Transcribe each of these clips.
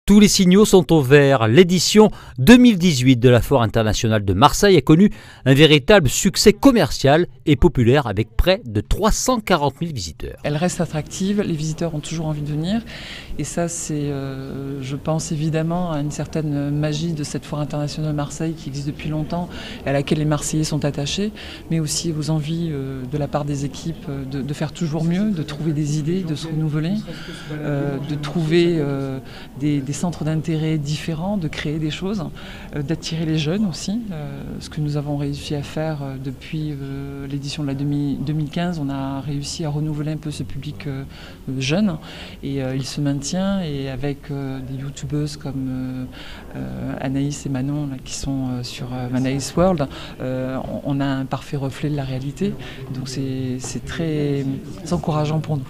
Tous les signaux sont au vert. L'édition 2018 de la Foire internationale de Marseille a connu un véritable succès commercial et populaire avec près de 340 000 visiteurs. Elle reste attractive, les visiteurs ont toujours envie de venir et ça c'est, je pense évidemment à une certaine magie de cette Foire internationale de Marseille qui existe depuis longtemps et à laquelle les Marseillais sont attachés, mais aussi aux envies de la part des équipes de faire toujours mieux, de trouver des idées, de se renouveler, de trouver des centres d'intérêt différents, de créer des choses, d'attirer les jeunes aussi. Ce que nous avons réussi à faire depuis l'édition de la 2015, on a réussi à renouveler un peu ce public jeune et il se maintient, et avec des youtubeuses comme Anaïs et Manon là, qui sont sur Anaïs World, on a un parfait reflet de la réalité, donc c'est très encourageant pour nous.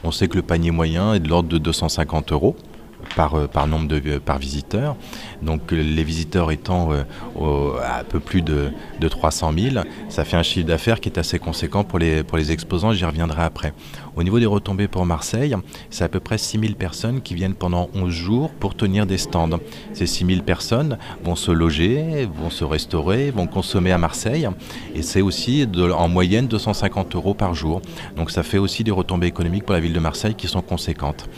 On sait que le panier moyen est de l'ordre de 250 € par visiteur. Donc les visiteurs étant à un peu plus de 300 000, ça fait un chiffre d'affaires qui est assez conséquent pour les exposants, j'y reviendrai après. Au niveau des retombées pour Marseille, c'est à peu près 6 000 personnes qui viennent pendant 11 jours pour tenir des stands. Ces 6 000 personnes vont se loger, vont se restaurer, vont consommer à Marseille, et c'est aussi en moyenne 250 € par jour. Donc ça fait aussi des retombées économiques pour la ville de Marseille qui sont conséquentes.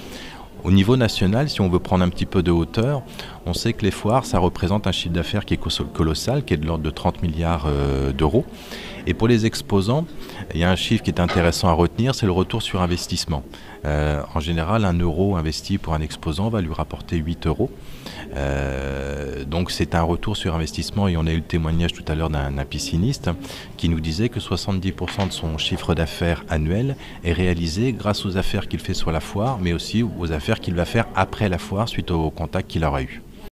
Au niveau national, si on veut prendre un petit peu de hauteur, on sait que les foires, ça représente un chiffre d'affaires qui est colossal, qui est de l'ordre de 30 milliards d'euros. Et pour les exposants, il y a un chiffre qui est intéressant à retenir, c'est le retour sur investissement. En général, 1 € investi pour un exposant va lui rapporter 8 €. Donc c'est un retour sur investissement, et on a eu le témoignage tout à l'heure d'un pisciniste qui nous disait que 70% de son chiffre d'affaires annuel est réalisé grâce aux affaires qu'il fait sur la foire, mais aussi aux affaires qu'il va faire après la foire suite au contact qu'il aura eu.